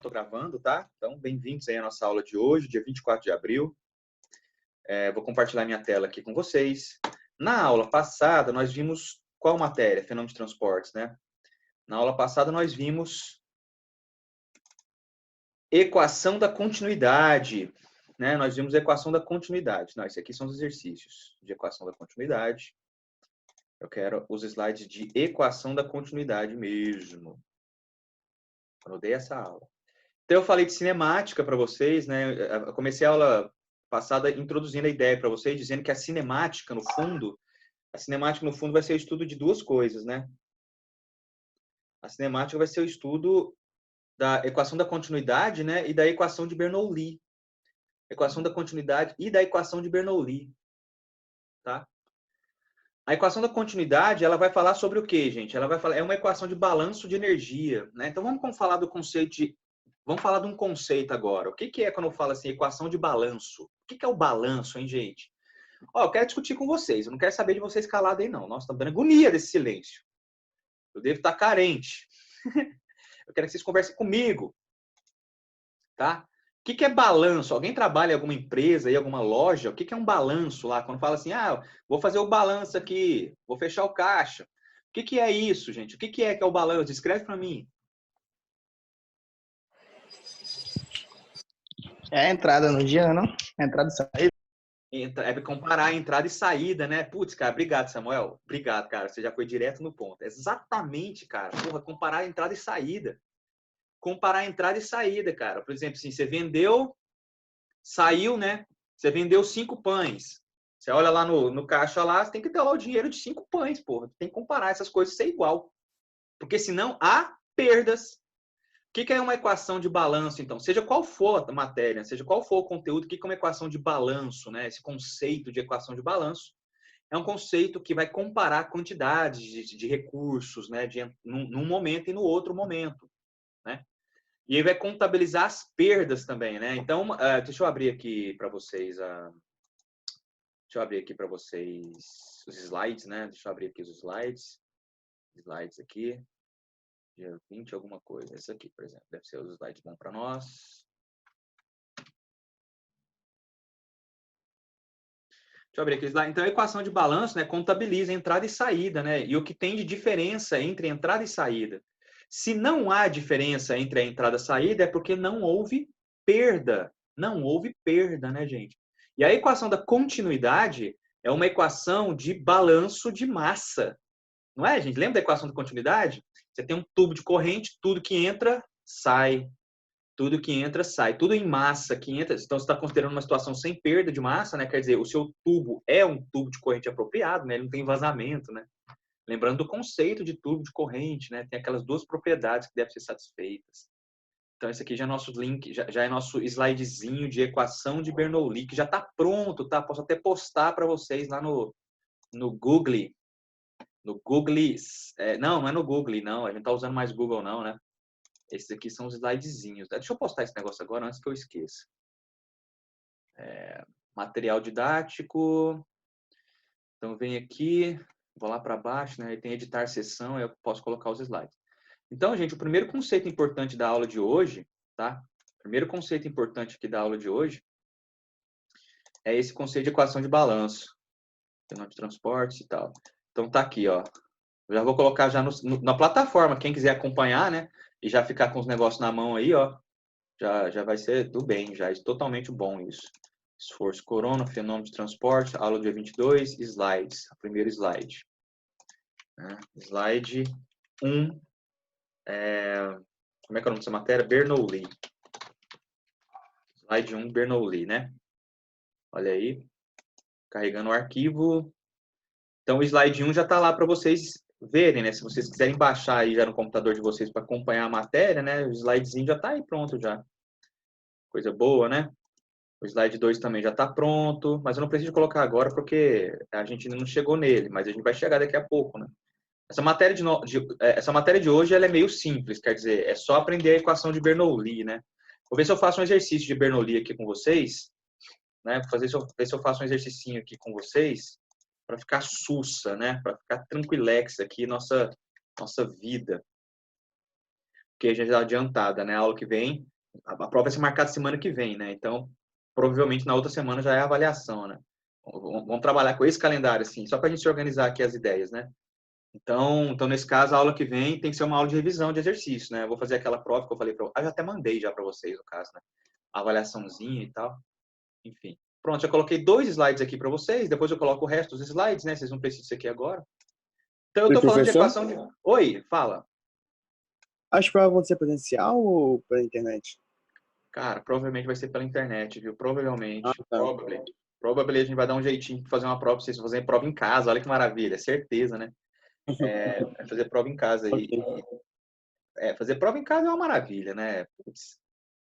estou gravando, tá? Então, bem-vindos aí à nossa aula de hoje, dia 24 de abril. Vou compartilhar minha tela aqui com vocês. Na aula passada, nós vimos qual matéria? Fenômeno de transportes, né? Na aula passada, nós vimos equação da continuidade, né? Nós vimos a equação da continuidade. Não, esse aqui são os exercícios de equação da continuidade. Eu quero os slides de equação da continuidade mesmo. Eu dei essa aula. Então, eu falei de cinemática para vocês, né? Eu comecei a aula passada introduzindo a ideia para vocês, dizendo que a cinemática, no fundo, vai ser o estudo de duas coisas, né? A cinemática vai ser o estudo da equação da continuidade, né? E da equação de Bernoulli. Equação da continuidade e da equação de Bernoulli, tá? A equação da continuidade, ela vai falar sobre o quê, gente? Ela vai falar, é uma equação de balanço de energia, né? Então, vamos falar do conceito de... Vamos falar de um conceito agora. O que é quando eu falo assim, equação de balanço? O que é o balanço, hein, gente? Ó, eu quero discutir com vocês. Eu não quero saber de vocês calados aí, não. Nossa, tá dando agonia desse silêncio. Eu devo estar carente. Eu quero que vocês conversem comigo. Tá? O que é balanço? Alguém trabalha em alguma empresa, em alguma loja? O que é um balanço lá? Quando fala assim, vou fazer o balanço aqui, vou fechar o caixa. O que é isso, gente? O que é o balanço? Descreve para mim. É a entrada no dia, não? A entrada e saída. É comparar a entrada e saída, né? Putz, cara, obrigado, Samuel. Obrigado, cara. Você já foi direto no ponto. Exatamente, cara. Porra, comparar a entrada e saída. Comparar a entrada e saída, cara. Por exemplo, assim, você vendeu, saiu, né? Você vendeu 5 pães. Você olha lá no caixa lá, você tem que ter lá o dinheiro de 5 pães, porra. Tem que comparar essas coisas ser igual. Porque senão há perdas. O que é uma equação de balanço, então? Seja qual for a matéria, seja qual for o conteúdo, o que é uma equação de balanço, né? Esse conceito de equação de balanço é um conceito que vai comparar quantidades de recursos, né? Num momento e no outro momento, né? E aí vai contabilizar as perdas também, né? Então, deixa eu abrir aqui para vocês os slides, né? Deixa eu abrir aqui os slides. Slides aqui. Dia 20, alguma coisa. Esse aqui, por exemplo. Deve ser os slides bons para nós. Deixa eu abrir aqui o slide. Então, a equação de balanço, né, contabiliza entrada e saída, né? E o que tem de diferença entre entrada e saída. Se não há diferença entre a entrada e a saída, é porque não houve perda. Não houve perda, né, gente? E a equação da continuidade é uma equação de balanço de massa. Não é, gente? Lembra da equação da continuidade? Você tem um tubo de corrente, tudo que entra, sai. Tudo que entra, sai. Tudo em massa que entra. Então, você está considerando uma situação sem perda de massa, né? Quer dizer, o seu tubo é um tubo de corrente apropriado, né? Ele não tem vazamento, né? Lembrando do conceito de tubo de corrente, né? Tem aquelas duas propriedades que devem ser satisfeitas. Então, esse aqui já é nosso link, já é nosso slidezinho de equação de Bernoulli, que já está pronto, tá? Posso até postar para vocês lá no Google. No Google. Não é no Google, não. A gente não está usando mais Google, não, né? Esses aqui são os slidezinhos. Deixa eu postar esse negócio agora antes que eu esqueça. Material didático. Então, vem aqui, vou lá para baixo, né? Tem editar sessão, eu posso colocar os slides. Então, gente, o primeiro conceito importante da aula de hoje, tá? O primeiro conceito importante aqui da aula de hoje é esse conceito de equação de balanço. Fenômeno de transportes e tal. Então, tá aqui, ó. Eu já vou colocar já na plataforma, quem quiser acompanhar, né? E já ficar com os negócios na mão aí, ó. Já vai ser do bem, já é totalmente bom isso. Esforço corona, fenômeno de transporte, aula dia 22, slides. O primeiro slide. Slide 1. Como é que é o nome dessa matéria? Bernoulli. Slide 1, Bernoulli, né? Olha aí. Carregando o arquivo. Então, o slide 1 já está lá para vocês verem, né? Se vocês quiserem baixar aí já no computador de vocês para acompanhar a matéria, né? O slidezinho já está aí pronto já. Coisa boa, né? O slide 2 também já está pronto, mas eu não preciso colocar agora porque a gente ainda não chegou nele, mas a gente vai chegar daqui a pouco, né? Essa matéria de hoje ela é meio simples, quer dizer, é só aprender a equação de Bernoulli, né? Vou ver se eu faço um exercício de Bernoulli aqui com vocês, né? Ver se eu faço um exercício aqui com vocês para ficar sussa, né? Para ficar tranquilex aqui nossa vida. Porque a gente está adiantada, né? A aula que vem A prova vai ser marcada semana que vem, né? Então, provavelmente na outra semana já é a avaliação, né? Vamos trabalhar com esse calendário, assim, só para a gente se organizar aqui as ideias, né? Então, nesse caso, a aula que vem tem que ser uma aula de revisão de exercício, né? Eu vou fazer aquela prova que eu falei para eu já até mandei já para vocês, no caso, né? A avaliaçãozinha e tal. Enfim. Pronto, já coloquei 2 slides aqui para vocês, depois eu coloco o resto dos slides, né? Vocês não precisam disso aqui agora. Então, eu E estou falando de professor, equação de... Oi, fala. as provas vão ser presencial ou pela internet? Cara, provavelmente vai ser pela internet, viu? Provavelmente. Tá. Probably a gente vai dar um jeitinho de fazer uma prova, vocês fazerem prova em casa, olha que maravilha, certeza, né? Fazer prova em casa aí. Fazer prova em casa é uma maravilha, né? Putz,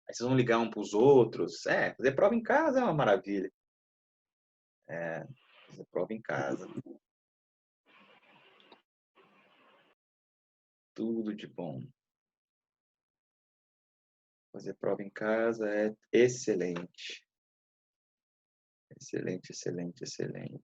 aí vocês vão ligar um para os outros. Fazer prova em casa é uma maravilha. Fazer prova em casa. Tudo de bom. Fazer prova em casa é excelente. Excelente, excelente, excelente.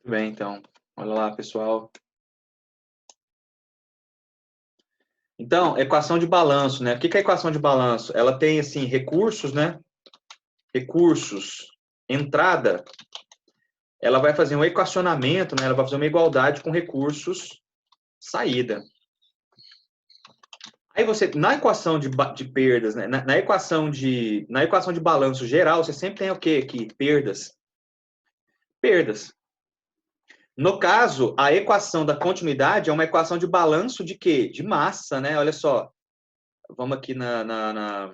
Muito bem, então. Olha lá, pessoal. Então, equação de balanço, né? O que é a equação de balanço? Ela tem, assim, recursos, né? Recursos, entrada. Ela vai fazer um equacionamento, né? Ela vai fazer uma igualdade com recursos, saída. Aí você, na equação de perdas, né? Na equação de balanço geral, você sempre tem o quê aqui? Perdas. Perdas. No caso, a equação da continuidade é uma equação de balanço de quê? De massa, né? Olha só. Vamos aqui na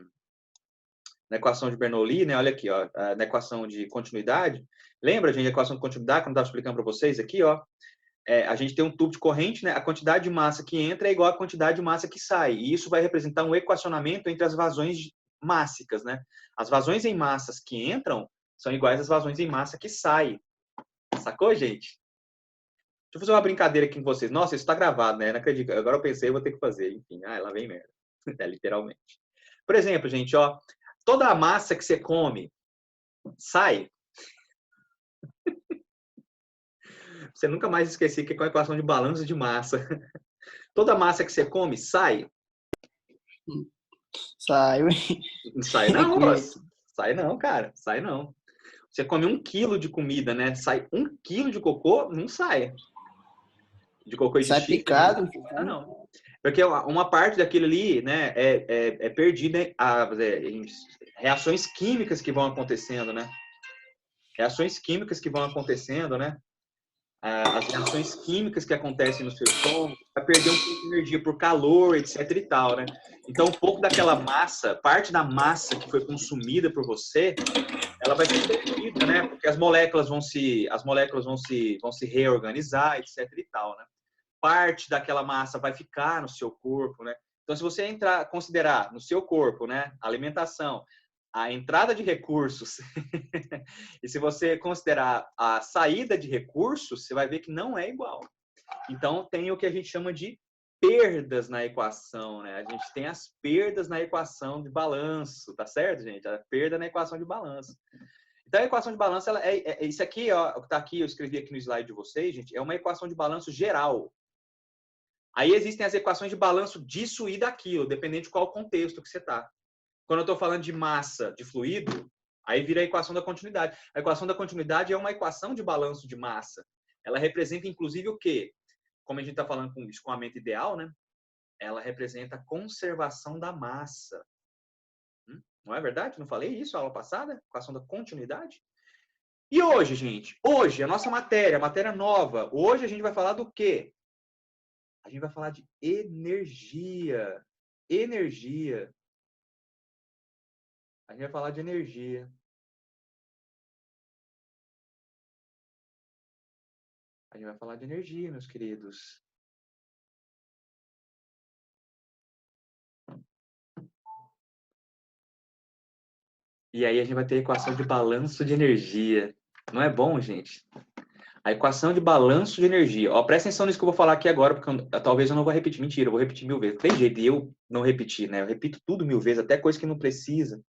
equação de Bernoulli, né? Olha aqui, ó, na equação de continuidade. Lembra, gente, a equação de continuidade, que eu estava explicando para vocês aqui, ó? A gente tem um tubo de corrente, né? A quantidade de massa que entra é igual à quantidade de massa que sai. E isso vai representar um equacionamento entre as vazões mássicas, né? As vazões em massas que entram são iguais às vazões em massa que saem. Sacou, gente? Deixa eu fazer uma brincadeira aqui com vocês. Nossa, isso está gravado, né? Não acredito. Agora eu pensei, eu vou ter que fazer. Enfim, lá vem merda. Literalmente. Por exemplo, gente, ó, toda a massa que você come sai. Você nunca mais esquecer que é com a equação de balanço de massa. Toda a massa que você come sai. Saiu. Não sai não, moço. Sai não, cara. Sai não. Você come 1 quilo de comida, né? Sai 1 quilo de cocô, não sai. De cocô e de Sai xixi. picado. Não. Porque uma parte daquilo ali, né, é perdida em reações químicas que vão acontecendo, né? Reações químicas que vão acontecendo, né? As reações químicas que acontecem no seu estômago, vai perder um pouco de energia por calor, etc e tal, né? Então, um pouco daquela massa, parte da massa que foi consumida por você, ela vai ser perdida, né? Porque as moléculas vão se reorganizar, etc e tal, né? Parte daquela massa vai ficar no seu corpo, né? Então, se você considerar no seu corpo, né, a alimentação, a entrada de recursos, e se você considerar a saída de recursos, você vai ver que não é igual. Então, tem o que a gente chama de perdas na equação, né? A gente tem as perdas na equação de balanço, tá certo, gente? A perda na equação de balanço. Então, a equação de balanço, ela isso aqui, ó, o que tá aqui, eu escrevi aqui no slide de vocês, gente, é uma equação de balanço geral. Aí existem as equações de balanço disso e daquilo, dependendo de qual contexto que você está. Quando eu estou falando de massa, de fluido, aí vira a equação da continuidade. A equação da continuidade é uma equação de balanço de massa. Ela representa, inclusive, o quê? Como a gente está falando com escoamento ideal, né? Ela representa a conservação da massa. Não é verdade? Não falei isso na aula passada? Equação da continuidade? E hoje, gente? Hoje, a nossa matéria, a matéria nova. Hoje a gente vai falar do quê? A gente vai falar de energia. Energia. A gente vai falar de energia. A gente vai falar de energia, meus queridos. E aí a gente vai ter a equação de balanço de energia. Não é bom, gente? A equação de balanço de energia. Ó, presta atenção nisso que eu vou falar aqui agora, porque talvez eu não vou repetir. Mentira, eu vou repetir 1000 vezes. Tem jeito de eu não repetir, né? Eu repito tudo 1000 vezes, até coisa que não precisa.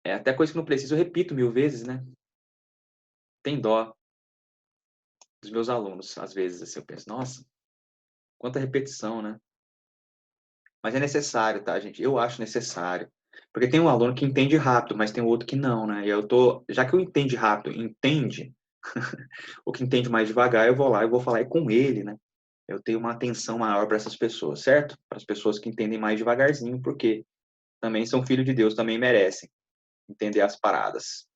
Até coisa que não precisa, eu repito 1000 vezes, né? Tem dó dos meus alunos, às vezes, assim, eu penso, nossa, quanta repetição, né? Mas é necessário, tá, gente? Eu acho necessário. Porque tem um aluno que entende rápido, mas tem outro que não, né? E já que eu entende rápido, entende, o que entende mais devagar, eu vou lá e vou falar com ele, né? Eu tenho uma atenção maior para essas pessoas, certo? Para as pessoas que entendem mais devagarzinho, porque também são filhos de Deus, também merecem entender as paradas.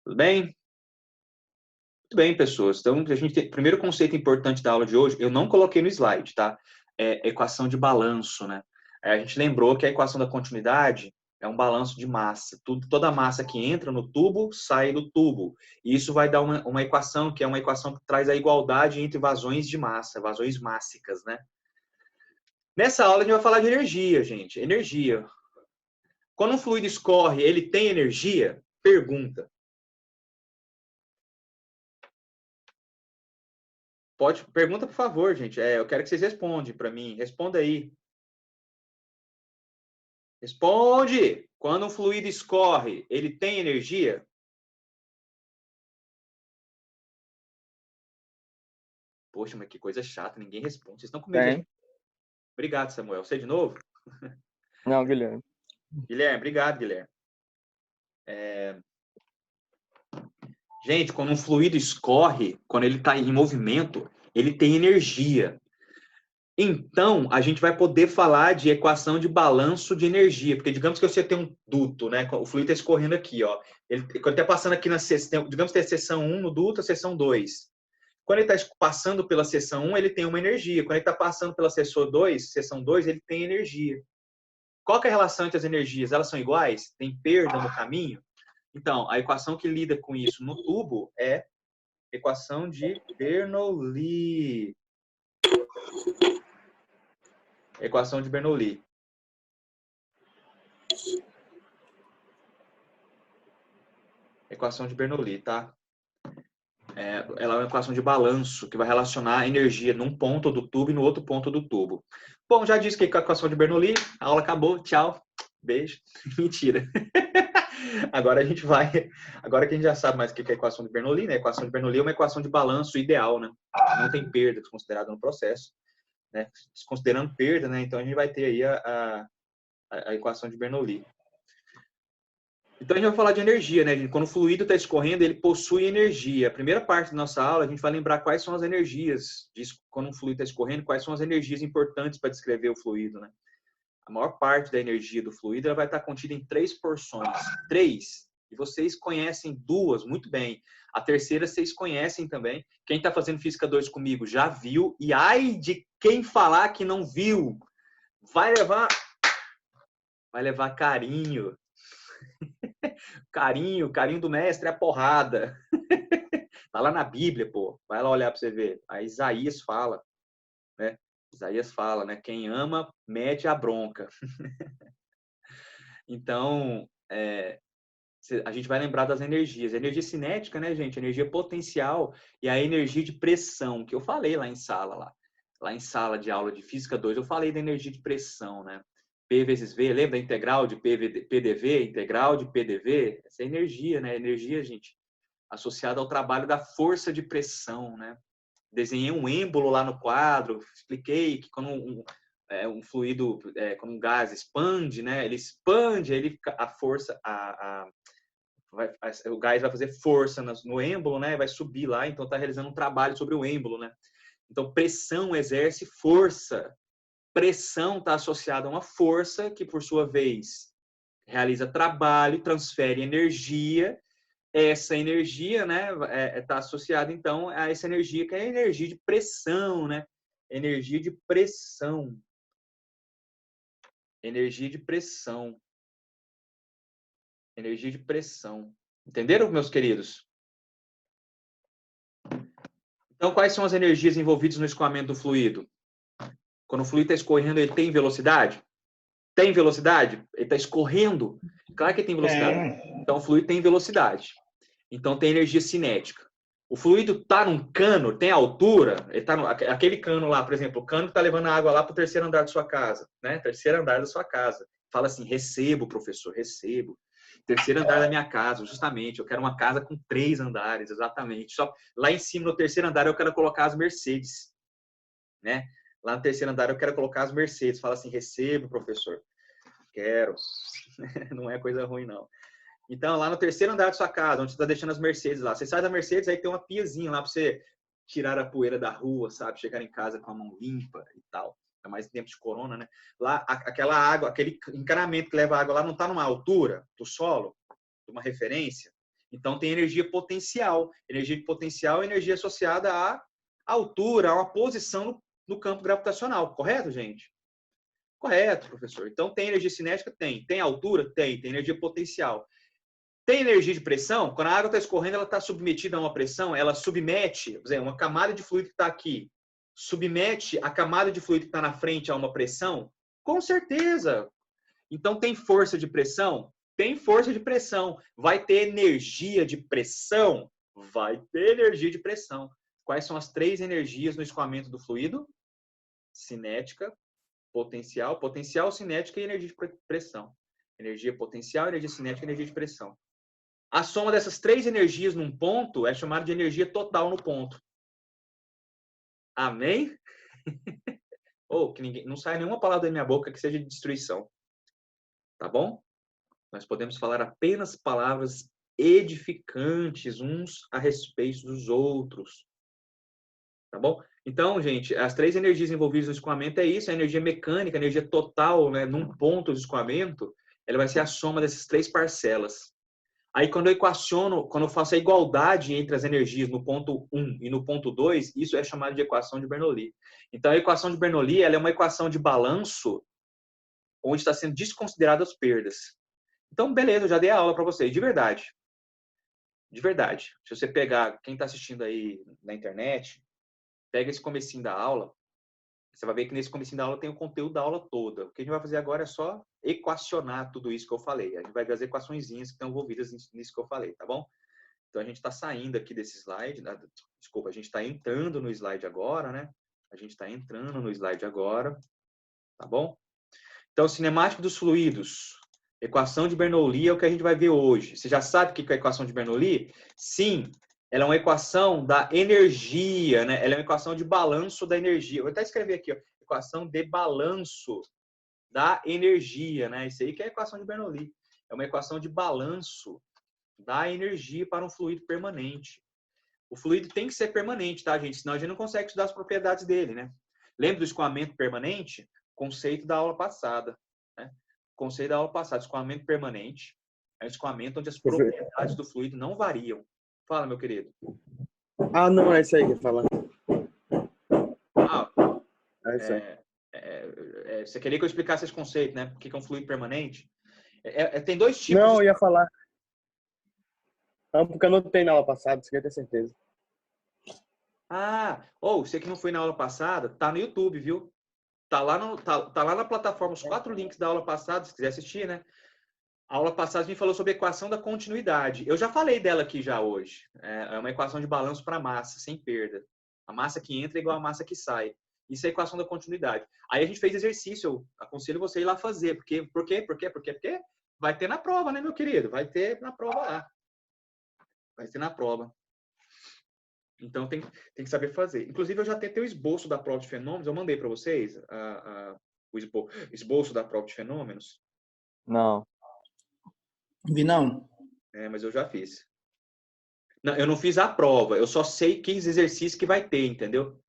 Tudo bem? Muito bem, pessoas. Então, primeiro conceito importante da aula de hoje, eu não coloquei no slide, tá? É equação de balanço, né? A gente lembrou que a equação da continuidade é um balanço de massa. Toda a massa que entra no tubo, sai do tubo. E isso vai dar uma equação, que é uma equação que traz a igualdade entre vazões de massa, vazões mássicas, né? Nessa aula a gente vai falar de energia, gente. Energia. Quando um fluido escorre, ele tem energia? Pergunta. Pergunta, por favor, gente. Eu quero que vocês respondam para mim. Responda aí. Responde! Quando um fluido escorre, ele tem energia? Poxa, mas que coisa chata, ninguém responde. Vocês estão com medo de... Obrigado, Samuel. Você de novo? Não, Guilherme. Guilherme, obrigado, Guilherme. Gente, quando um fluido escorre, quando ele está em movimento, ele tem energia. Então, a gente vai poder falar de equação de balanço de energia, porque digamos que você tem um duto, né? O fluido está escorrendo aqui, ó. Quando está passando aqui na seção, digamos que tem a seção 1 no duto, a seção 2. Quando ele está passando pela seção 1, ele tem uma energia. Quando ele está passando pela seção 2, ele tem energia. Qual que é a relação entre as energias? Elas são iguais? Tem perda no caminho? Então, a equação que lida com isso no tubo é equação de Bernoulli. Equação de Bernoulli. Equação de Bernoulli, tá? Ela é uma equação de balanço que vai relacionar a energia num ponto do tubo e no outro ponto do tubo. Bom, já disse que é a equação de Bernoulli, a aula acabou, tchau, beijo. Mentira. Agora que a gente já sabe mais o que é a equação de Bernoulli, né? A equação de Bernoulli é uma equação de balanço ideal, né? Não tem perda desconsiderada no processo, né? Desconsiderando perda, né? Então a gente vai ter aí a equação de Bernoulli. Então a gente vai falar de energia, né? Quando o fluido está escorrendo, ele possui energia. A primeira parte da nossa aula, a gente vai lembrar quais são as energias, quando um fluido está escorrendo, quais são as energias importantes para descrever o fluido, né? A maior parte da energia do fluido ela vai estar contida em 3 porções. 3. E vocês conhecem 2 muito bem. A terceira vocês conhecem também. Quem está fazendo Física 2 comigo já viu. E ai de quem falar que não viu, vai levar carinho. Carinho do mestre é a porrada. Tá lá na Bíblia, pô. Vai lá olhar para você ver. A Isaías fala, né? Isaías fala, né? Quem ama, mete a bronca. Então, a gente vai lembrar das energias. A energia cinética, né, gente? A energia potencial e a energia de pressão, que eu falei lá em sala. Lá em sala de aula de Física 2, eu falei da energia de pressão, né? P vezes V, lembra da integral de PDV? Integral de PDV? Essa é energia, né? Energia, gente, associada ao trabalho da força de pressão, né? Desenhei um êmbolo lá no quadro, expliquei que quando um fluido, quando um gás expande, né? Ele expande, aí a força, o gás vai fazer força no êmbolo, né? Vai subir lá, então está realizando um trabalho sobre o êmbolo, né? Então, pressão exerce força. Pressão está associada a uma força que, por sua vez, realiza trabalho, transfere energia. Essa energia, né, está associada, então, a essa energia que é a energia de pressão, né? Energia de pressão. Energia de pressão. Energia de pressão. Entenderam, meus queridos? Então, quais são as energias envolvidas no escoamento do fluido? Quando o fluido está escorrendo, ele tem velocidade? Tem velocidade? Ele está escorrendo? Claro que ele tem velocidade. Então, o fluido tem velocidade. Então, tem energia cinética. O fluido está num cano, tem altura, ele tá aquele cano lá, por exemplo, o cano que está levando a água lá para o terceiro andar da sua casa, né? Terceiro andar da sua casa. Fala assim, recebo, professor, recebo. Terceiro andar da minha casa, justamente. Eu quero uma casa com 3 andares, exatamente. Só lá em cima, no terceiro andar, eu quero colocar as Mercedes, né? Lá no terceiro andar, eu quero colocar as Mercedes. Fala assim, recebo, professor. Quero. Não é coisa ruim, não. Então, lá no terceiro andar da sua casa, onde você está deixando as Mercedes lá. Você sai da Mercedes, aí tem uma piazinha lá para você tirar a poeira da rua, sabe? Chegar em casa com a mão limpa e tal. É mais em tempo de corona, né? Lá, aquela água, aquele encanamento que leva a água lá não está numa altura do solo, uma referência. Então, tem energia potencial. Energia potencial é energia associada à altura, a uma posição no campo gravitacional. Correto, gente? Correto, professor. Então, tem energia cinética? Tem. Tem altura? Tem. Tem energia potencial. Tem energia de pressão? Quando a água está escorrendo, ela está submetida a uma pressão, ela submete, por exemplo, uma camada de fluido que está aqui, submete a camada de fluido que está na frente a uma pressão? Com certeza. Então, tem força de pressão? Tem força de pressão. Vai ter energia de pressão? Vai ter energia de pressão. Quais são as 3 energias no escoamento do fluido? Cinética, potencial, cinética e energia de pressão. Energia potencial, energia cinética e energia de pressão. A soma dessas 3 energias num ponto é chamada de energia total no ponto. Amém? Ou que ninguém, não sai nenhuma palavra da minha boca que seja de destruição. Tá bom? Nós podemos falar apenas palavras edificantes uns a respeito dos outros. Tá bom? Então, gente, as 3 energias envolvidas no escoamento é isso, a energia mecânica, a energia total, né, num ponto de escoamento, ela vai ser a soma dessas 3 parcelas. Aí, quando eu equaciono, quando eu faço a igualdade entre as energias no ponto 1 e no ponto 2, isso é chamado de equação de Bernoulli. Então, a equação de Bernoulli ela é uma equação de balanço onde está sendo desconsideradas as perdas. Então, beleza, eu já dei a aula para vocês, de verdade. De verdade. Se você pegar, quem está assistindo aí na internet, pega esse comecinho da aula, você vai ver que nesse comecinho da aula tem o conteúdo da aula toda. O que a gente vai fazer agora é só equacionar tudo isso que eu falei. A gente vai ver as equaçõezinhas que estão envolvidas nisso que eu falei, tá bom? Então, a gente está saindo aqui desse slide. Desculpa, a gente está entrando no slide agora, né? A gente está entrando no slide agora, tá bom? Então, cinemática dos fluidos. Equação de Bernoulli é o que a gente vai ver hoje. Você já sabe o que é a equação de Bernoulli? Sim, ela é uma equação da energia, né? Ela é uma equação de balanço da energia. Eu vou até escrever aqui, ó, equação de balanço da energia, né? Isso aí que é a equação de Bernoulli. É uma equação de balanço da energia para um fluido permanente. O fluido tem que ser permanente, tá, gente? Senão a gente não consegue estudar as propriedades dele, né? Lembra do escoamento permanente? Conceito da aula passada, né? Conceito da aula passada, escoamento permanente é um escoamento onde as propriedades do fluido não variam. Fala, meu querido. Ah, não, é isso aí que fala. Ah, É isso aí. você queria que eu explicasse esse conceito, né? O que é um fluido permanente? Tem 2 tipos. Não, eu ia falar. Não, porque eu não tenho na aula passada, você quer ter certeza. Ah, você que não foi na aula passada, tá no YouTube, viu? Tá lá na plataforma, os 4 links da aula passada, se quiser assistir, né? A aula passada a gente falou sobre a equação da continuidade. Eu já falei dela aqui já hoje. É uma equação de balanço para massa, sem perda. A massa que entra é igual a massa que sai. Isso é a equação da continuidade. Aí a gente fez exercício, eu aconselho você a ir lá fazer. Por quê? Porque vai ter na prova, né, meu querido? Vai ter na prova lá. Vai ter na prova. Então tem que saber fazer. Inclusive, eu já tentei o esboço da prova de fenômenos. Eu mandei para vocês o esboço da prova de fenômenos. Não. Vi não. Mas eu já fiz. Não, eu não fiz a prova. Eu só sei que exercícios que vai ter, entendeu?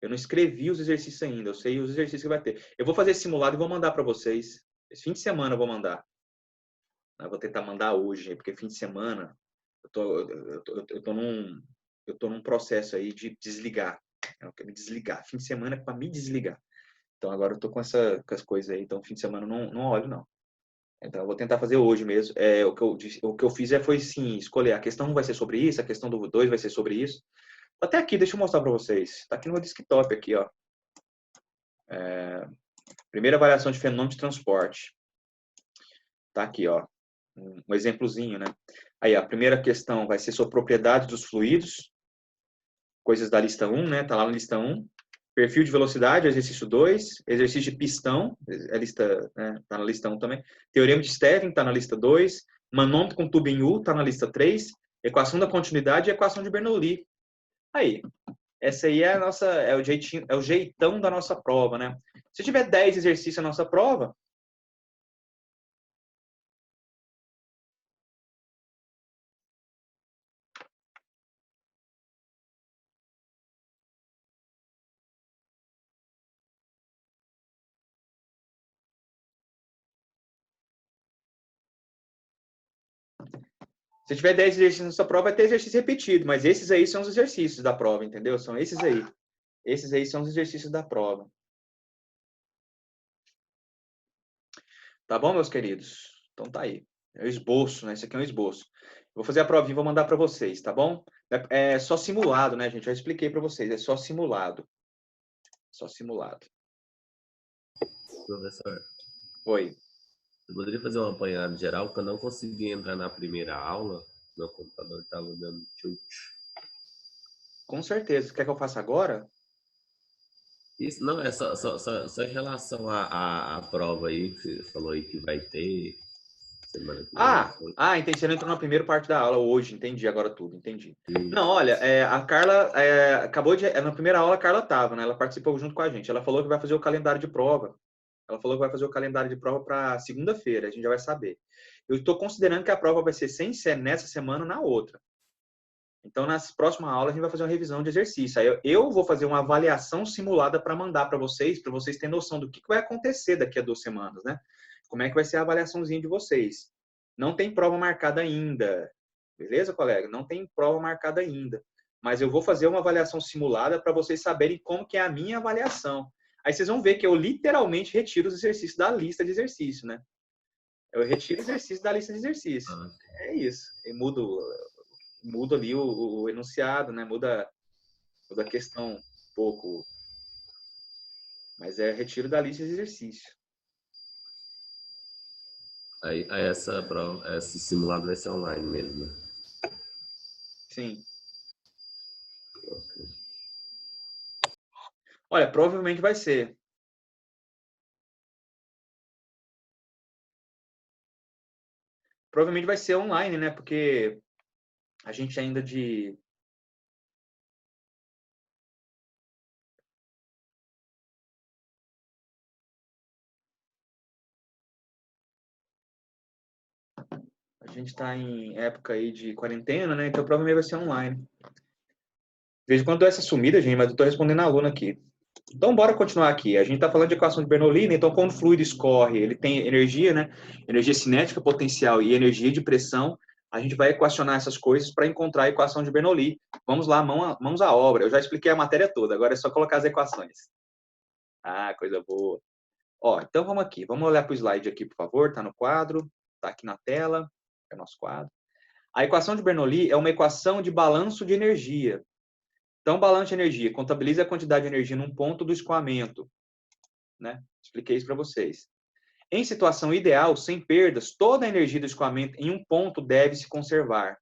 Eu não escrevi os exercícios ainda. Eu sei os exercícios que vai ter. Eu vou fazer esse simulado e vou mandar para vocês. Esse fim de semana eu vou mandar. Eu vou tentar mandar hoje, porque fim de semana eu tô num processo aí de desligar. Eu quero me desligar. Fim de semana é para me desligar. Então agora eu tô com as coisas aí. Então fim de semana eu não olho, não. Então eu vou tentar fazer hoje mesmo. O que eu fiz foi sim, escolher. A questão 1 vai ser sobre isso, a questão do 2 vai ser sobre isso. Até aqui, deixa eu mostrar para vocês. Está aqui no meu desktop, aqui, ó. Primeira avaliação de fenômeno de transporte. Tá aqui, ó. Um exemplozinho, né? Aí, a primeira questão vai ser sobre propriedades dos fluidos. coisas da lista 1, né? Tá lá na lista 1. Perfil de velocidade, exercício 2. Exercício de pistão, é lista, né? Tá na lista 1 também. Teorema de Stevin, tá na lista 2. Manômetro com tubo em U, tá na lista 3. Equação da continuidade e equação de Bernoulli. Aí, essa aí é a nossa, é o jeitão da nossa prova, né? Se tiver 10 exercícios na nossa prova, se tiver 10 exercícios na sua prova, vai ter exercício repetido, mas esses aí são os exercícios da prova, entendeu? São esses aí. Esses aí são os exercícios da prova. Tá bom, meus queridos? Então tá aí. É o esboço, né? Esse aqui é um esboço. Vou fazer a provinha e vou mandar para vocês, tá bom? É só simulado, né, gente? Já expliquei para vocês. É só simulado. Só simulado. Professor, Oi. eu poderia fazer um apanhado geral, porque eu não consegui entrar na primeira aula. Meu computador estava dando tilt. Com certeza. Quer que eu faça agora? Isso não é só em relação à prova aí, que você falou aí que vai ter semana que vem. Entendi. Você não entrou na primeira parte da aula hoje. Entendi agora tudo. Entendi. Não, olha, a Carla acabou de... Na primeira aula a Carla estava, né? Ela participou junto com a gente. Ela falou que vai fazer o calendário de prova. Ela falou que vai fazer o calendário de prova para segunda-feira. A gente já vai saber. Eu estou considerando que a prova vai ser sem ser nessa semana, na outra. Então, nas próximas aulas, a gente vai fazer uma revisão de exercício. Aí eu vou fazer uma avaliação simulada para mandar para vocês terem noção do que vai acontecer daqui a 2 semanas, né? Como é que vai ser a avaliaçãozinha de vocês. Não tem prova marcada ainda. Beleza, colega? Não tem prova marcada ainda. Mas eu vou fazer uma avaliação simulada para vocês saberem como que é a minha avaliação. Aí vocês vão ver que eu literalmente retiro os exercícios da lista de exercício, né? Eu retiro exercício da lista de exercício. É isso. Eu mudo ali o enunciado, né? Muda a questão um pouco. Mas é retiro da lista de exercício. Aí essa prova, esse simulado vai ser online mesmo, né? Sim. Olha, provavelmente vai ser. Provavelmente vai ser online, né? Porque a gente ainda de... A gente está em época aí de quarentena, né? Então provavelmente vai ser online. De vez em quando dou essa sumida, gente, mas eu estou respondendo a aluna aqui. Então, bora continuar aqui. A gente está falando de equação de Bernoulli, né? Então, quando o fluido escorre, ele tem energia, né? Energia cinética potencial e energia de pressão. A gente vai equacionar essas coisas para encontrar a equação de Bernoulli. Vamos lá, mãos à obra. Eu já expliquei a matéria toda, agora é só colocar as equações. Ah, coisa boa. Ó, então vamos aqui. Vamos olhar para o slide aqui, por favor. Está no quadro, está aqui na tela. É o nosso quadro. A equação de Bernoulli é uma equação de balanço de energia. Então, balanço de energia contabiliza a quantidade de energia num ponto do escoamento, né? Expliquei isso para vocês. Em situação ideal, sem perdas, toda a energia do escoamento em um ponto deve se conservar.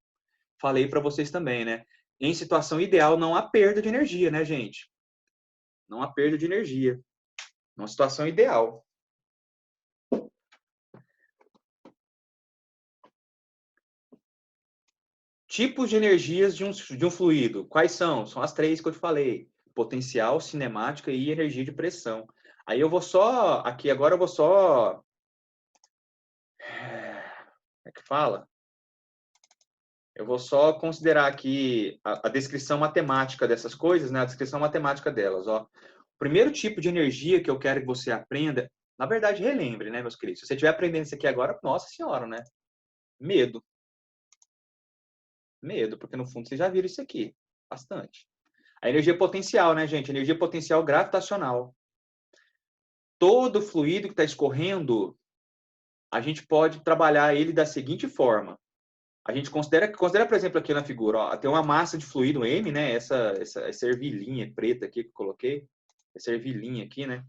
Falei para vocês também, né? Em situação ideal, não há perda de energia, né, gente? Não há perda de energia. Numa situação ideal. Tipos de energias de um fluido. Quais são? São as 3 que eu te falei. Potencial, cinemática e energia de pressão. Aí eu vou só... Aqui agora eu vou só... Como é que fala? Eu vou só considerar aqui a descrição matemática dessas coisas, né? A descrição matemática delas, ó. O primeiro tipo de energia que eu quero que você aprenda, na verdade, relembre, né, meus queridos? Se você estiver aprendendo isso aqui agora, nossa senhora, né? Medo. Medo, porque no fundo vocês já viram isso aqui, bastante. A energia potencial, né, gente? Energia potencial gravitacional. Todo fluido que está escorrendo, a gente pode trabalhar ele da seguinte forma. A gente considera, por exemplo, aqui na figura, ó, tem uma massa de fluido M, né? Essa ervilhinha preta aqui que eu coloquei, essa ervilhinha aqui, né?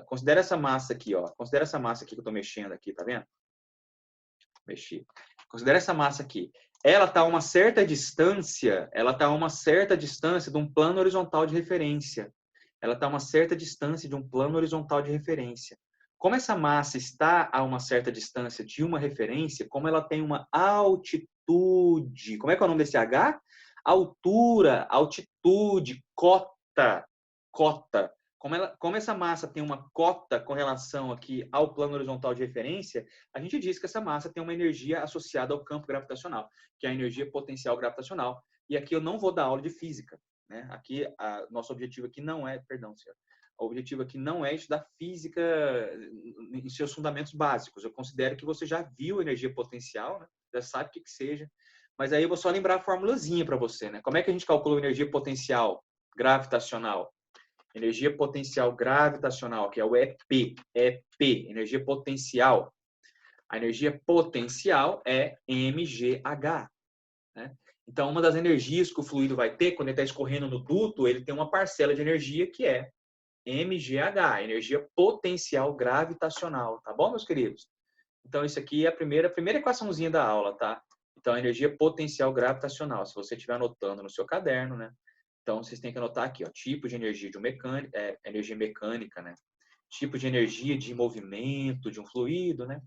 Considera essa massa aqui, ó. Considera essa massa aqui que eu tô mexendo aqui, tá vendo? Mexi. Considera essa massa aqui. Ela está a uma certa distância, de um plano horizontal de referência. Ela está a uma certa distância de um plano horizontal de referência. Como essa massa está a uma certa distância de uma referência, como ela tem uma altitude, como é que é o nome desse H? Altura, altitude, cota. Como essa massa tem uma cota com relação aqui ao plano horizontal de referência, a gente diz que essa massa tem uma energia associada ao campo gravitacional, que é a energia potencial gravitacional. E aqui eu não vou dar aula de física, né? Aqui, nosso objetivo aqui não é, perdão, senhor, o objetivo aqui não é estudar física em seus fundamentos básicos. Eu considero que você já viu energia potencial, né? Já sabe o que seja. Mas aí eu vou só lembrar a formulazinha para você, né? Como é que a gente calcula a energia potencial gravitacional? Energia potencial gravitacional, que é o EP, energia potencial. A energia potencial é mgh, né? Então, uma das energias que o fluido vai ter, quando ele está escorrendo no duto, ele tem uma parcela de energia que é mgh, energia potencial gravitacional, tá bom, meus queridos? Então, isso aqui é a primeira equaçãozinha da aula, tá? Então, energia potencial gravitacional, se você estiver anotando no seu caderno, né? Então, vocês têm que anotar aqui, ó, tipo de energia de energia mecânica, né? Tipo de energia de movimento de um fluido, né?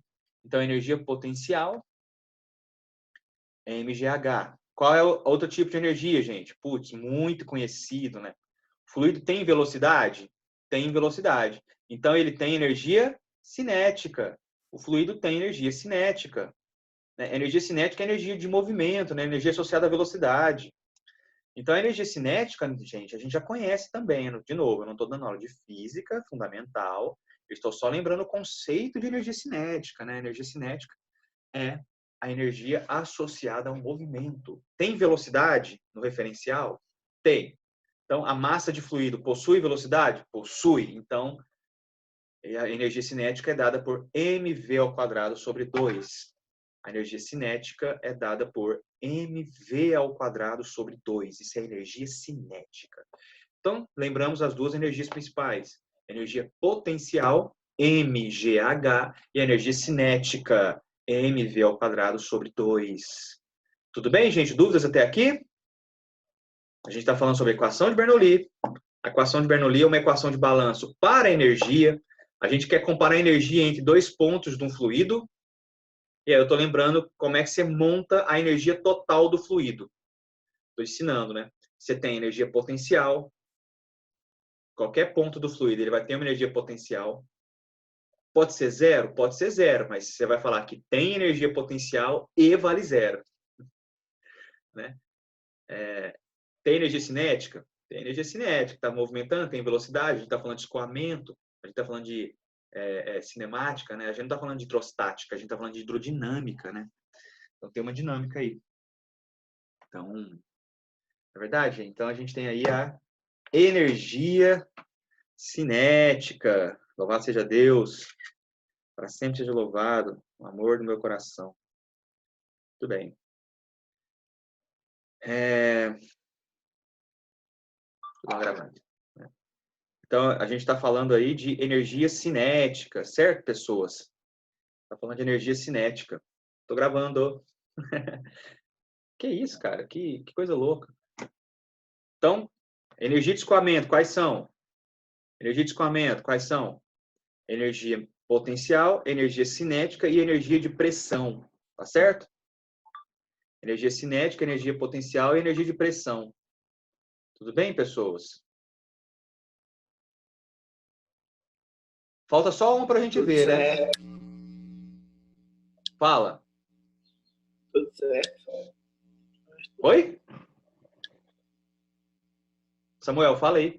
Então, energia potencial é mgh. Qual é o outro tipo de energia, gente? Putz, muito conhecido, né? O fluido tem velocidade? Tem velocidade. Então, ele tem energia cinética. O fluido tem energia cinética. Né? Energia cinética é energia de movimento, né? Energia associada à velocidade. Então, a energia cinética, gente, a gente já conhece também. De novo, eu não estou dando aula de física fundamental, eu estou só lembrando o conceito de energia cinética, né? Energia cinética é a energia associada ao movimento. Tem velocidade no referencial? Tem. Então, a massa de fluido possui velocidade? Possui. Então, a energia cinética é dada por mv² sobre 2. A energia cinética é dada por mv² sobre 2. Isso é energia cinética. Então, lembramos as duas energias principais. Energia potencial, mgh, e energia cinética, mv² sobre 2. Tudo bem, gente? Dúvidas até aqui? A gente está falando sobre a equação de Bernoulli. A equação de Bernoulli é uma equação de balanço para a energia. A gente quer comparar a energia entre dois pontos de um fluido. E aí eu estou lembrando como é que você monta a energia total do fluido. Estou ensinando, né? Você tem energia potencial. Qualquer ponto do fluido, ele vai ter uma energia potencial. Pode ser zero? Pode ser zero, mas você vai falar que tem energia potencial e vale zero. Né? Tem energia cinética? Tem energia cinética, está movimentando, tem velocidade, a gente está falando de escoamento, a gente está falando de cinemática, né? A gente não está falando de hidrostática, a gente está falando de hidrodinâmica, né? Então tem uma dinâmica aí. Então, é verdade? Então a gente tem aí a energia cinética. Louvado seja Deus. Para sempre seja louvado. O amor do meu coração. Tudo bem. Gravando. Então, a gente está falando aí de energia cinética, certo, pessoas? Está falando de energia cinética. Estou gravando. Que isso, cara? Que coisa louca. Então, energia de escoamento, quais são? Energia de escoamento, quais são? Energia potencial, energia cinética e energia de pressão. Tá certo? Energia cinética, energia potencial e energia de pressão. Tudo bem, pessoas? Falta só uma para a gente ver, né? Fala. Tudo certo. Oi? Samuel, fala aí.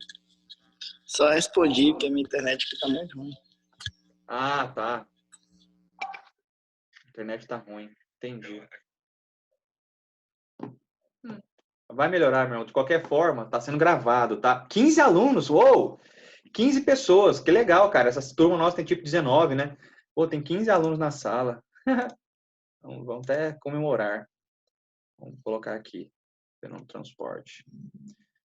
Só respondi porque a minha internet aqui tá muito ruim. Ah, tá. A internet tá ruim. Entendi. Vai melhorar, meu irmão. De qualquer forma, tá sendo gravado, tá? 15 alunos, uou! 15 pessoas, que legal, cara. Essa turma nossa tem tipo 19, né? Pô, tem 15 alunos na sala. Então, vamos até comemorar. Vamos colocar aqui, no transporte.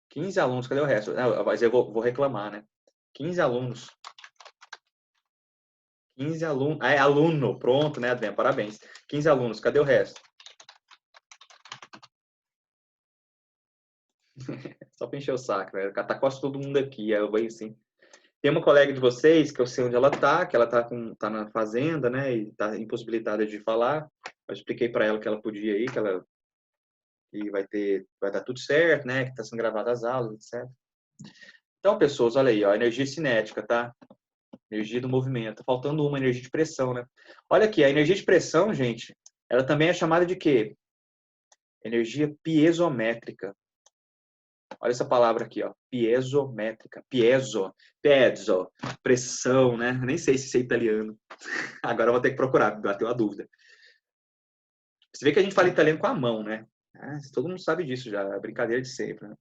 15 alunos, cadê o resto? Não, mas eu vou reclamar, né? 15 alunos. 15 alunos. Ah, é aluno, pronto, né, Adriano? Parabéns. 15 alunos, cadê o resto? Só para encher o saco, né? Tá quase todo mundo aqui. Aí eu venho assim. Tem uma colega de vocês, que eu sei onde ela tá, que ela tá na fazenda, né? E tá impossibilitada de falar. Eu expliquei para ela que ela podia ir, que vai dar tudo certo, né? Que tá sendo gravadas as aulas, etc. Então, pessoas, olha aí, ó, energia cinética, tá? Energia do movimento. Tá faltando uma energia de pressão, né? Olha aqui, a energia de pressão, gente, ela também é chamada de quê? Energia piezométrica. Olha essa palavra aqui, ó, piezométrica, piezo, pressão, né? Nem sei se isso é italiano. Agora eu vou ter que procurar, bateu a dúvida. Você vê que a gente fala italiano com a mão, né? Todo mundo sabe disso já, é brincadeira de sempre, né?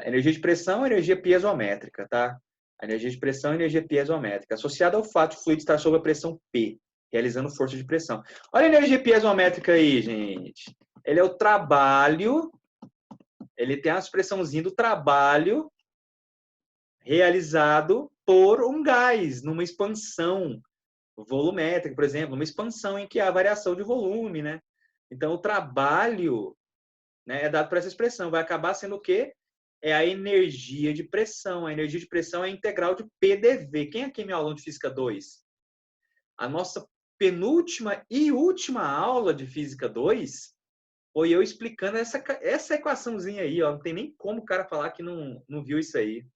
Energia de pressão, energia piezométrica, tá? A energia de pressão e energia piezométrica, associada ao fato de o fluido estar sob a pressão P, realizando força de pressão. Olha a energia piezométrica aí, gente. Ele é o trabalho, ele tem a expressãozinha do trabalho realizado por um gás, numa expansão volumétrica, por exemplo, uma expansão em que há variação de volume, né? Então, o trabalho, né, é dado por essa expressão. Vai acabar sendo o quê? É a energia de pressão. A energia de pressão é a integral de PDV. Quem aqui é meu aluno de Física 2? A nossa penúltima e última aula de Física 2 foi eu explicando essa equaçãozinha aí. Ó. Não tem nem como o cara falar que não viu isso aí.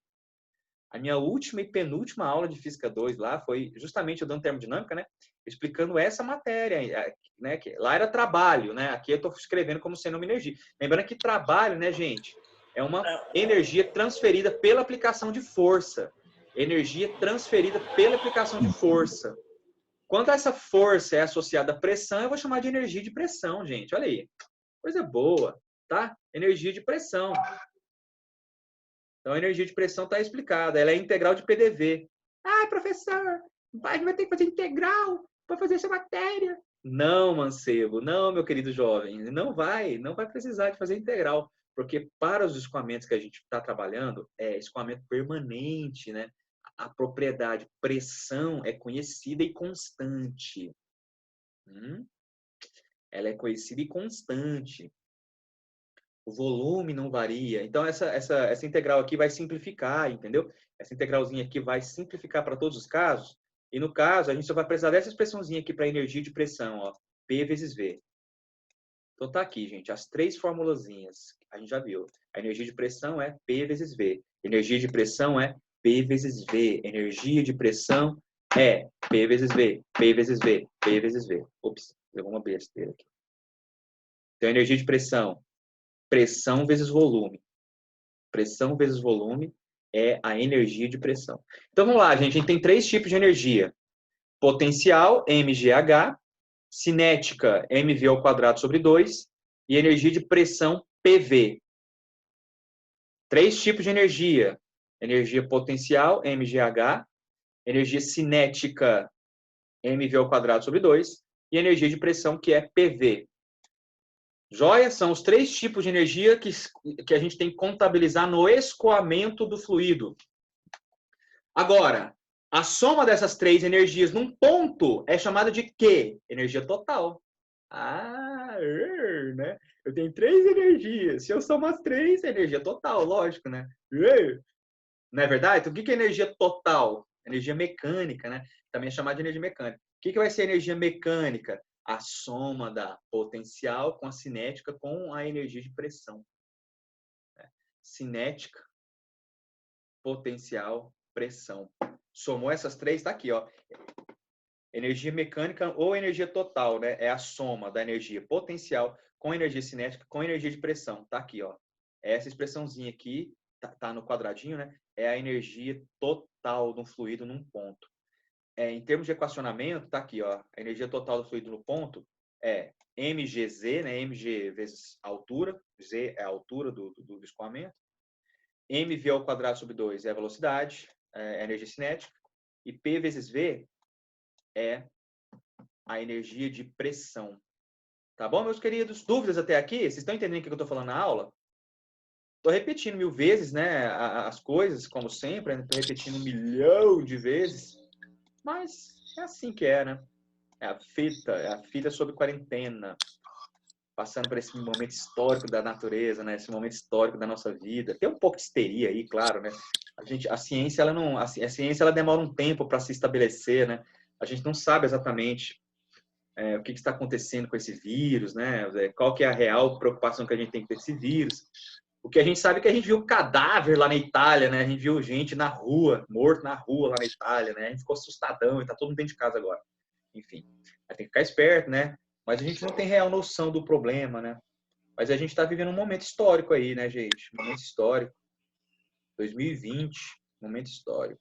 A minha última e penúltima aula de Física 2 lá foi justamente eu dando termodinâmica, né? Explicando essa matéria, né? Que lá era trabalho, né? Aqui eu estou escrevendo como sendo uma energia. Lembrando que trabalho, né, gente? É uma energia transferida pela aplicação de força. Energia transferida pela aplicação de força. Quando essa força é associada à pressão, eu vou chamar de energia de pressão, gente. Olha aí. Coisa boa, tá? Energia de pressão. Então, a energia de pressão está explicada. Ela é integral de PDV. Ah, professor, vai ter que fazer integral para fazer essa matéria. Não, mancebo. Não, meu querido jovem. Não vai precisar de fazer integral. Porque para os escoamentos que a gente está trabalhando, é escoamento permanente, né? A propriedade pressão é conhecida e constante. Ela é conhecida e constante. O volume não varia. Então, essa integral aqui vai simplificar, entendeu? Essa integralzinha aqui vai simplificar para todos os casos. E no caso, a gente só vai precisar dessa expressãozinha aqui para energia de pressão, ó, P vezes V. Então, tá aqui, gente, as três formulazinhas. A gente já viu. A energia de pressão é P vezes V. Energia de pressão é P vezes V. Energia de pressão é P vezes V, P vezes V, P vezes V. Ops, deu uma besteira aqui. Então, energia de pressão vezes volume. Pressão vezes volume é a energia de pressão. Então, vamos lá, gente. A gente tem três tipos de energia. Potencial, mgh. Cinética, mv ao quadrado sobre 2. E energia de pressão, PV. Três tipos de energia. Energia potencial, mgh. Energia cinética, mv ao quadrado sobre 2. E energia de pressão, que é PV. Joia, são os três tipos de energia que a gente tem que contabilizar no escoamento do fluido. Agora, a soma dessas três energias num ponto é chamada de quê? Energia total. Né? Eu tenho três energias. Se eu somar as três, é energia total, lógico, né? Não é verdade? Então, o que é energia total? Energia mecânica, né? Também é chamada de energia mecânica. O que vai ser energia mecânica? A soma da potencial com a cinética com a energia de pressão. Cinética, potencial, pressão. Somou essas três, tá aqui, ó. Energia mecânica ou energia total, né? É a soma da energia potencial com energia cinética com energia de pressão. Tá aqui, ó. Essa expressãozinha aqui, tá no quadradinho, né? É a energia total do fluido num ponto. Em termos de equacionamento, tá aqui, ó. A energia total do fluido no ponto é mgz, né? Mg vezes a altura. Z é a altura do escoamento. Mv ao quadrado sobre 2 é a velocidade, é a energia cinética. E P vezes V é a energia de pressão. Tá bom, meus queridos? Dúvidas até aqui? Vocês estão entendendo o que eu estou falando na aula? Estou repetindo 1000 vezes, né? As coisas, como sempre. Estou repetindo 1 milhão de vezes. Mas é assim que é, né? É a fita sobre quarentena. passando por esse momento histórico da natureza, né? Esse momento histórico da nossa vida. Tem um pouco de histeria aí, claro, né? A ciência, ela não, a ciência, ela demora um tempo para se estabelecer, né? A gente não sabe exatamente o que está acontecendo com esse vírus, né? Qual que é a real preocupação que a gente tem com esse vírus. O que a gente sabe é que a gente viu cadáver lá na Itália, né? A gente viu gente na rua, morto na rua lá na Itália, né? A gente ficou assustadão e tá todo mundo dentro de casa agora. Enfim, tem que ficar esperto, né? Mas a gente não tem real noção do problema, né? Mas a gente está vivendo um momento histórico aí, né, gente? Momento histórico. 2020, momento histórico.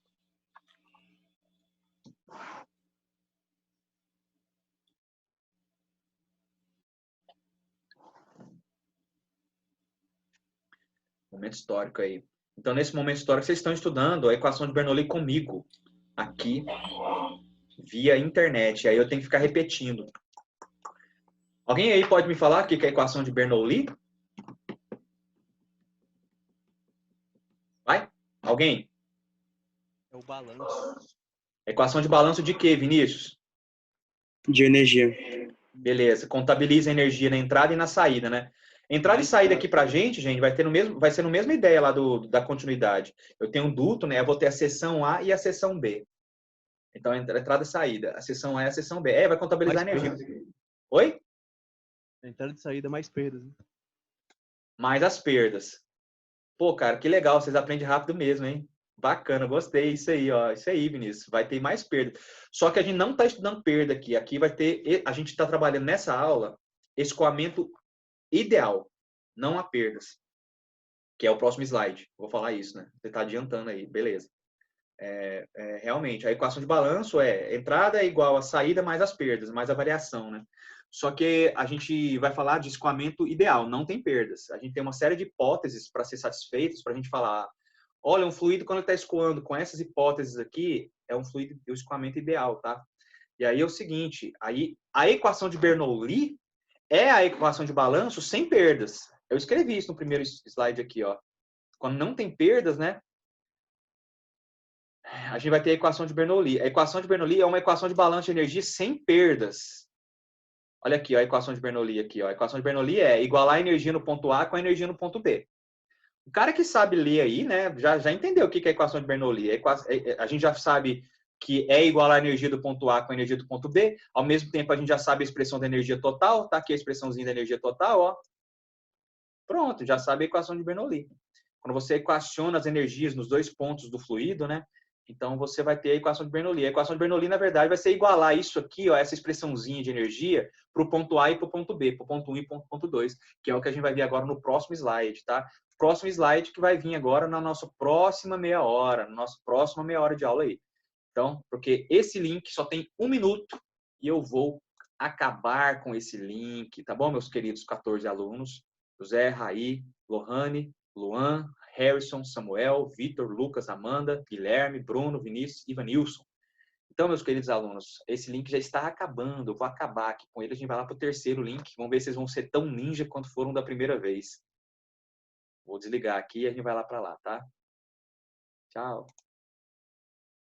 Momento histórico aí. Então, nesse momento histórico, vocês estão estudando a equação de Bernoulli comigo, aqui, via internet. Aí eu tenho que ficar repetindo. Alguém aí pode me falar o que é a equação de Bernoulli? Vai? Alguém? É o balanço. Equação de balanço de quê, Vinícius? De energia. Beleza. Contabiliza a energia na entrada e na saída, né? Entrada e saída aqui pra gente, vai ser no mesma ideia lá da continuidade. Eu tenho um duto, né? Eu vou ter a seção A e a seção B. Então, entrada e saída. A seção A e a seção B. Vai contabilizar a energia. Oi? Entrada e saída, mais perdas. Né? Mais as perdas. Pô, cara, que legal. Vocês aprendem rápido mesmo, hein? Bacana, gostei. Isso aí, ó. Isso aí, Vinícius. Vai ter mais perda. Só que a gente não está estudando perda aqui. Aqui vai ter... A gente está trabalhando nessa aula escoamento ideal, não há perdas, que é o próximo slide. Vou falar isso, né? Você está adiantando aí, beleza. Realmente, a equação de balanço entrada é igual a saída mais as perdas, mais a variação, né? Só que a gente vai falar de escoamento ideal, não tem perdas. A gente tem uma série de hipóteses para ser satisfeitos, para a gente falar, olha, um fluido quando ele está escoando com essas hipóteses aqui, é um fluido de escoamento ideal, tá? E aí é o seguinte, aí a equação de Bernoulli é a equação de balanço sem perdas. Eu escrevi isso no primeiro slide aqui, ó. Quando não tem perdas, né? A gente vai ter a equação de Bernoulli. A equação de Bernoulli é uma equação de balanço de energia sem perdas. Olha aqui, ó, a equação de Bernoulli aqui, ó. A equação de Bernoulli é igualar a energia no ponto A com a energia no ponto B. O cara que sabe ler aí, né, já entendeu o que é a equação de Bernoulli. A gente já sabe que é igual a energia do ponto A com a energia do ponto B. Ao mesmo tempo, a gente já sabe a expressão da energia total. Tá aqui a expressãozinha da energia total, ó. Pronto, já sabe a equação de Bernoulli. Quando você equaciona as energias nos dois pontos do fluido, né? Então, você vai ter a equação de Bernoulli. A equação de Bernoulli, na verdade, vai ser igualar isso aqui, ó, essa expressãozinha de energia, para o ponto A e para o ponto B, para o ponto 1 e para o ponto 2, que é o que a gente vai ver agora no próximo slide, tá? Próximo slide que vai vir agora na nossa próxima meia hora, na nossa próxima meia hora de aula aí. Então, porque esse link só tem 1 minuto e eu vou acabar com esse link, tá bom, meus queridos 14 alunos? José, Raí, Lohane, Luan, Harrison, Samuel, Vitor, Lucas, Amanda, Guilherme, Bruno, Vinícius e Ivanilson. Então, meus queridos alunos, esse link já está acabando. Eu vou acabar aqui com ele. A gente vai lá para o terceiro link. Vamos ver se vocês vão ser tão ninja quanto foram da primeira vez. Vou desligar aqui e a gente vai lá para lá, tá? Tchau.